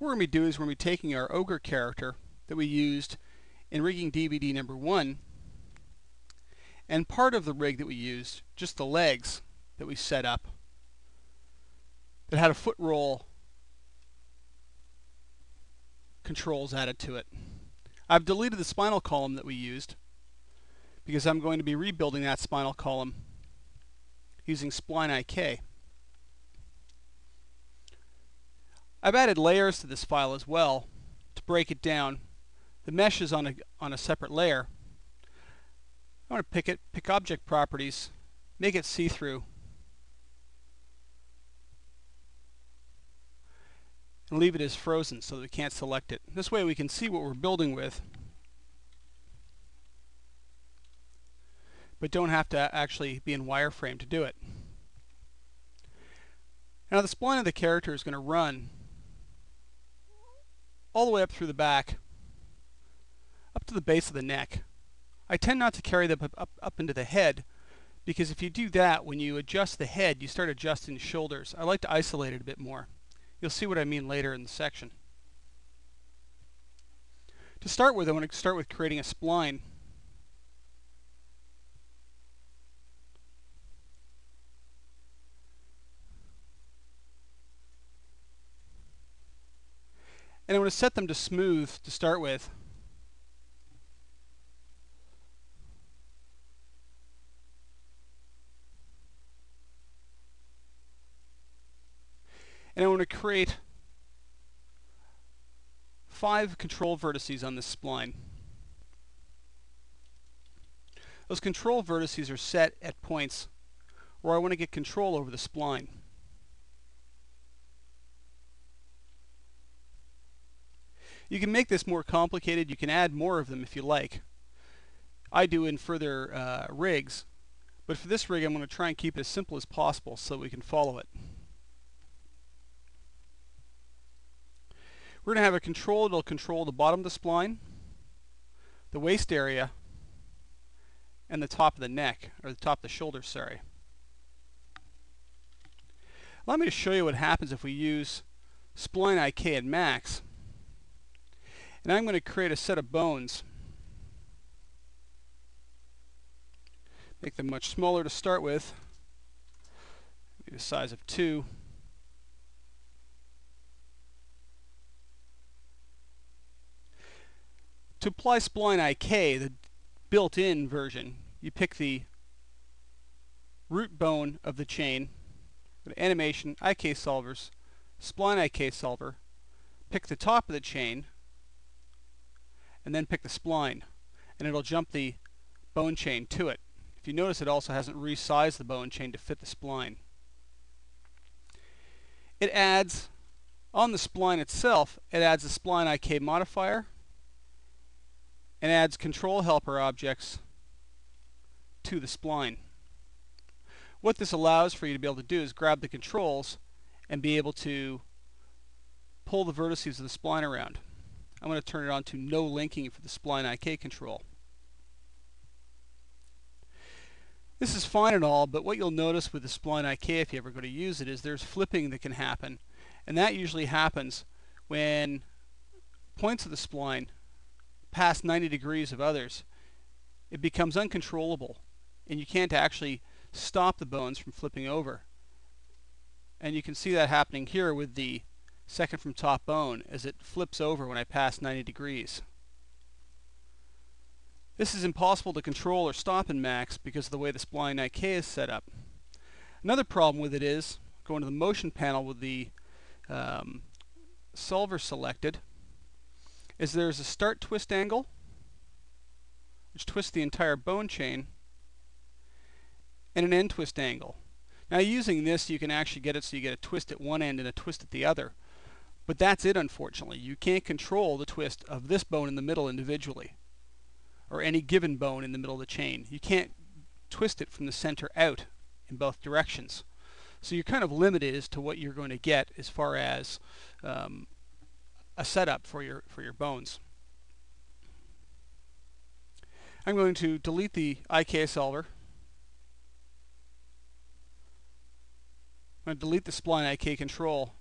What we're going to be doing is we're going to be taking our ogre character that we used in rigging DVD number 1, and part of the rig that we used, just the legs that we set up, that had a foot roll controls added to it. I've deleted the spinal column that we used because I'm going to be rebuilding that spinal column using Spline IK. I've added layers to this file as well to break it down. The mesh is on a separate layer. I want to pick object properties, make it see-through, and leave it as frozen so that we can't select it. This way we can see what we're building with, but don't have to actually be in wireframe to do it. Now the spline of the character is going to run all the way up through the back, up to the base of the neck. I tend not to carry them up into the head, because if you do that, when you adjust the head, you start adjusting the shoulders. I like to isolate it a bit more. You'll see what I mean later in the section. To start with, I want to start with creating a spline. And I'm going to set them to smooth to start with. And I want to create 5 control vertices on this spline. Those control vertices are set at points where I want to get control over the spline. You can make this more complicated. You can add more of them if you like. I do in further rigs, but for this rig I'm going to try and keep it as simple as possible so we can follow it. We're going to have a control that'll control the bottom of the spline, the waist area, and the top of the neck, or the top of the shoulder, sorry. Allow me to show you what happens if we use Spline IK at max. And I'm going to create a set of bones. Make them much smaller to start with. Maybe the size of 2. To apply Spline IK, the built-in version, you pick the root bone of the chain, go to Animation, IK Solvers, Spline IK Solver, pick the top of the chain, and then pick the spline, and it'll jump the bone chain to it. If you notice, it also hasn't resized the bone chain to fit the spline. It adds, on the spline itself, it adds a Spline IK modifier and adds control helper objects to the spline. What this allows for you to be able to do is grab the controls and be able to pull the vertices of the spline around. I'm going to turn it on to no linking for the Spline IK control. This is fine and all, but what you'll notice with the Spline IK, if you ever go to use it, is there's flipping that can happen. And that usually happens when points of the spline pass 90 degrees of others. It becomes uncontrollable, and you can't actually stop the bones from flipping over. And you can see that happening here with the second from top bone as it flips over when I pass 90 degrees. This is impossible to control or stop in Max because of the way the Spline IK is set up. Another problem with it is, going to the motion panel with the solver selected, is there's a start twist angle, which twists the entire bone chain, and an end twist angle. Now using this you can actually get it so you get a twist at one end and a twist at the other. But that's it, unfortunately. You can't control the twist of this bone in the middle individually, or any given bone in the middle of the chain. You can't twist it from the center out in both directions. So you're kind of limited as to what you're going to get as far as a setup for your bones. I'm going to delete the IK solver. I'm going to delete the Spline IK control.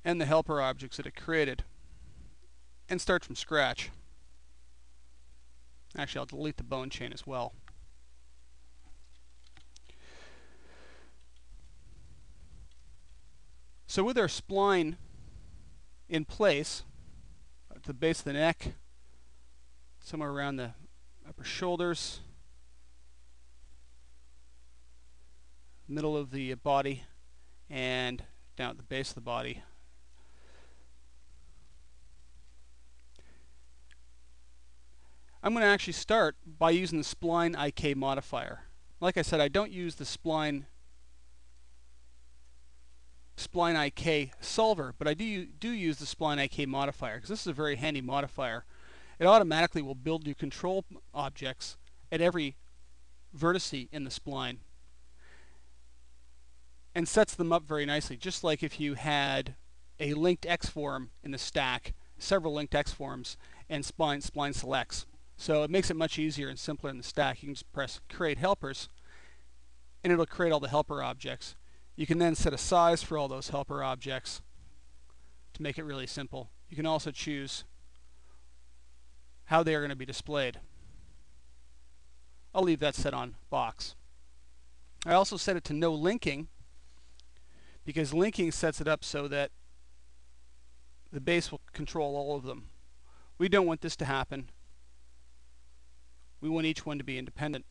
and the helper objects that it created and start from scratch. Actually, I'll delete the bone chain as well. So with our spline in place at the base of the neck, somewhere around the upper shoulders, middle of the body, and down at the base of the body, I'm going to actually start by using the spline IK modifier. Like I said, I don't use the spline IK solver, but I do use the spline IK modifier because this is a very handy modifier. It automatically will build you control objects at every vertice in the spline and sets them up very nicely, just like if you had a linked X form in the stack, several linked X forms, and spline selects. So it makes it much easier and simpler in the stack. You can just press create helpers and it'll create all the helper objects. You can then set a size for all those helper objects to make it really simple. You can also choose how they are going to be displayed. I'll leave that set on box. I also set it to no linking because linking sets it up so that the base will control all of them. We don't want this to happen. We want each one to be independent.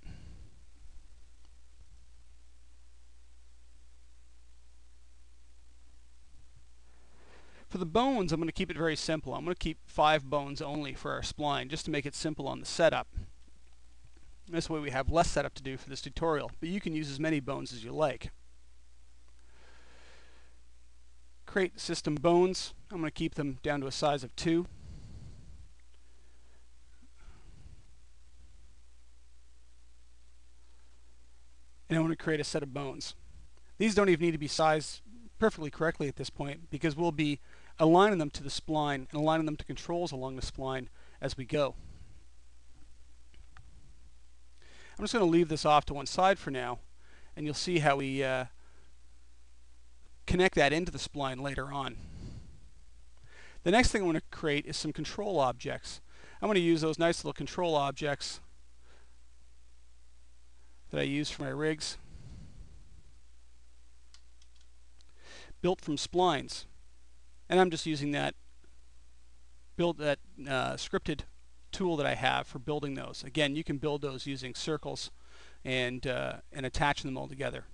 For the bones, I'm going to keep it very simple. I'm going to keep 5 bones only for our spline, just to make it simple on the setup. This way we have less setup to do for this tutorial, but you can use as many bones as you like. Create system bones. I'm going to keep them down to a size of 2. And I want to create a set of bones. These don't even need to be sized perfectly correctly at this point because we'll be aligning them to the spline and aligning them to controls along the spline as we go. I'm just going to leave this off to one side for now, and you'll see how we connect that into the spline later on. The next thing I want to create is some control objects. I'm going to use those nice little control objects that I use for my rigs, built from splines, and I'm just using that scripted tool that I have for building those. Again, you can build those using circles and attaching them all together.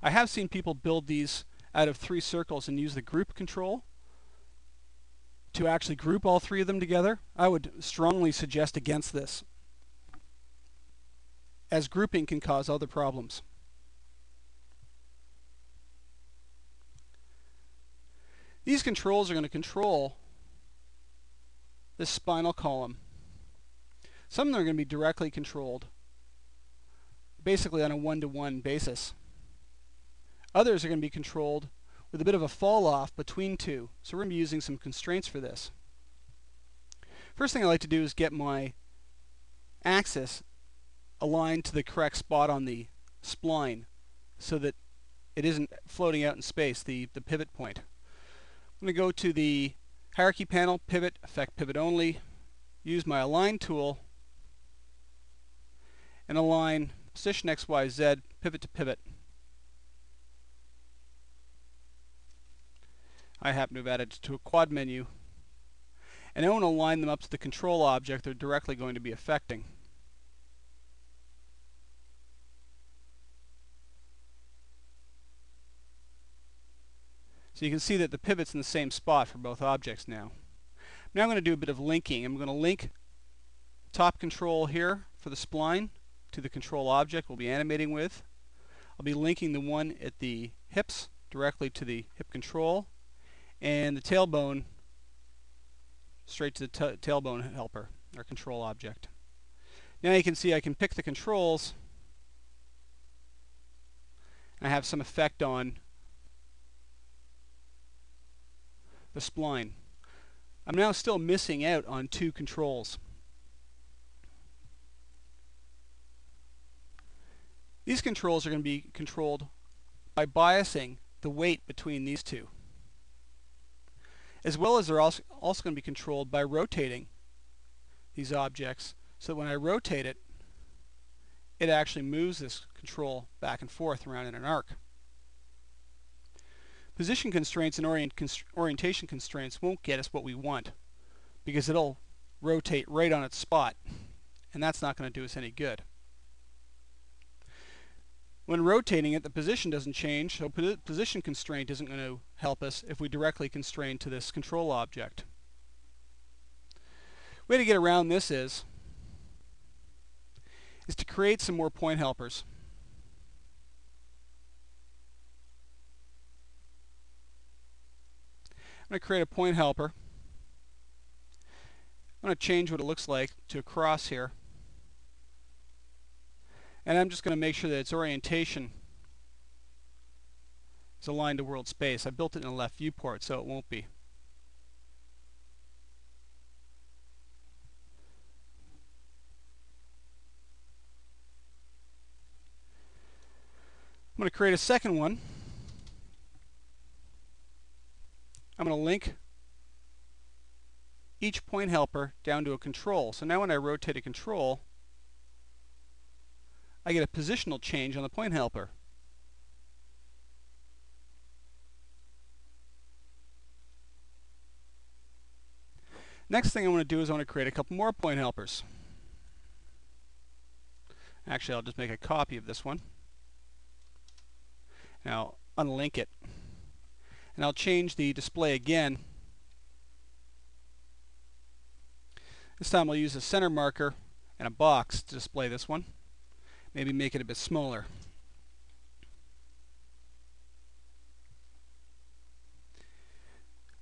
I have seen people build these out of 3 circles and use the group control to actually group all 3 of them together. I would strongly suggest against this, as grouping can cause other problems. These controls are going to control this spinal column. Some of them are going to be directly controlled, basically on a one-to-one basis. Others are going to be controlled with a bit of a fall off between 2. So we're going to be using some constraints for this. First thing I like to do is get my axis aligned to the correct spot on the spline so that it isn't floating out in space, the pivot point. I'm going to go to the hierarchy panel, pivot, effect pivot only, use my align tool, and align position XYZ, pivot to pivot. I happen to have added it to a quad menu, and I want to align them up to the control object they're directly going to be affecting. So you can see that the pivot's in the same spot for both objects now. Now I'm going to do a bit of linking. I'm going to link top control here for the spline to the control object we'll be animating with. I'll be linking the one at the hips directly to the hip control, and the tailbone straight to the tailbone helper, our control object. Now you can see I can pick the controls, and I have some effect on the spline. I'm now still missing out on 2 controls. These controls are going to be controlled by biasing the weight between these 2. as well as they're also going to be controlled by rotating these objects, so that when I rotate it, it actually moves this control back and forth around in an arc. Position constraints and orientation constraints won't get us what we want, because it'll rotate right on its spot, and that's not going to do us any good. When rotating it, the position doesn't change, so position constraint isn't going to help us if we directly constrain to this control object. Way to get around this is to create some more point helpers. I'm going to create a point helper. I'm going to change what it looks like to a cross here. And I'm just going to make sure that its orientation is aligned to world space. I built it in a left viewport, so it won't be. I'm going to create a second one. I'm going to link each point helper down to a control. So now when I rotate a control, I get a positional change on the point helper. Next thing I want to do is I want to create a couple more point helpers. Actually, I'll just make a copy of this one. Now unlink it. And I'll change the display again. This time I'll use a center marker and a box to display this one. Maybe make it a bit smaller.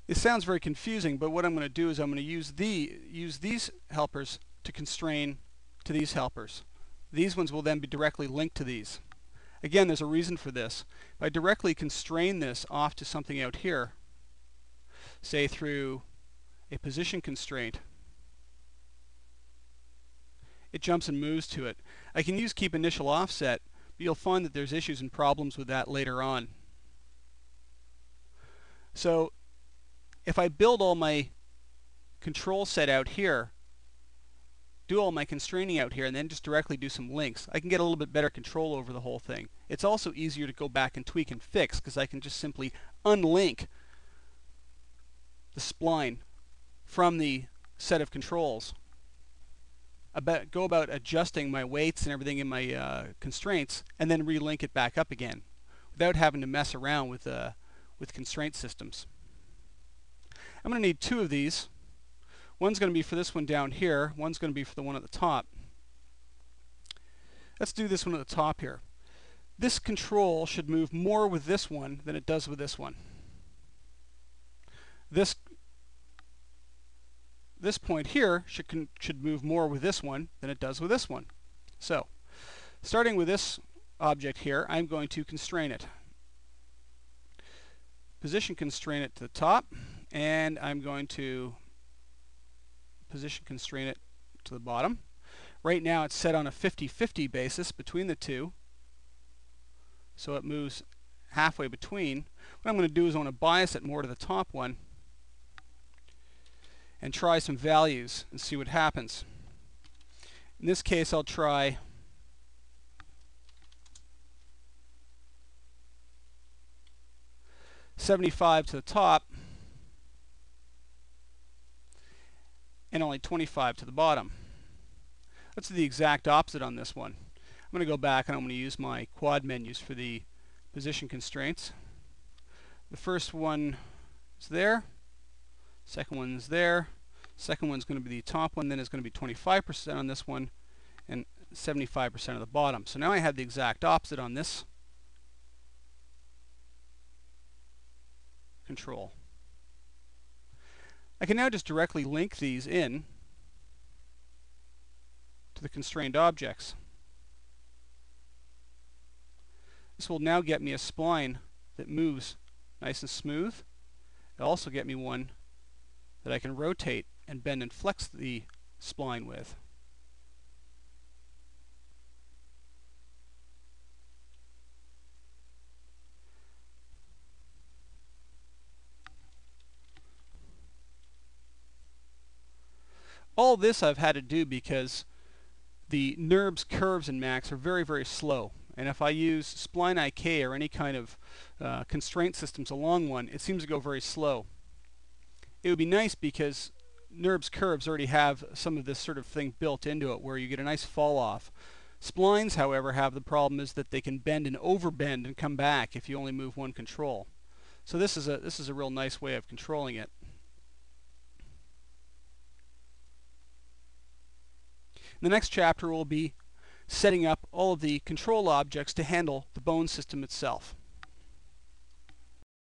It sounds very confusing, but what I'm going to do is I'm going to use these helpers to constrain to these helpers. These ones will then be directly linked to these. Again, there's a reason for this. If I directly constrain this off to something out here, say through a position constraint, it jumps and moves to it. I can use keep initial offset, but you'll find that there's issues and problems with that later on. So if I build all my control set out here, do all my constraining out here, and then just directly do some links, I can get a little bit better control over the whole thing. It's also easier to go back and tweak and fix, because I can just simply unlink the spline from the set of controls. Go about adjusting my weights and everything in my constraints, and then relink it back up again, without having to mess around with constraint systems. I'm going to need two of these. One's going to be for this one down here. One's going to be for the one at the top. Let's do this one at the top here. This control should move more with this one than it does with this one. This point here should move more with this one than it does with this one. So, starting with this object here, I'm going to constrain it. Position constrain it to the top, and I'm going to position constrain it to the bottom. Right now it's set on a 50-50 basis between the two, so it moves halfway between. What I'm going to do is I want to bias it more to the top one and try some values and see what happens. In this case, I'll try $75 to the top and only $25 to the bottom. Let's do the exact opposite on this one. I'm going to go back and I'm going to use my quad menus for the position constraints. The first one is there. Second one's there. Second one's going to be the top one, then it's going to be 25% on this one and 75% of the bottom. So now I have the exact opposite on this control. I can now just directly link these in to the constrained objects. This will now get me a spline that moves nice and smooth. It'll also get me one that I can rotate and bend and flex the spline with. All this I've had to do because the NURBS curves in Max are very, very slow. And if I use Spline IK or any kind of constraint systems along one, it seems to go very slow. It would be nice because NURBS curves already have some of this sort of thing built into it where you get a nice fall off. Splines, however, have the problem is that they can bend and overbend and come back if you only move one control. So this is a real nice way of controlling it. The next chapter will be setting up all of the control objects to handle the bone system itself.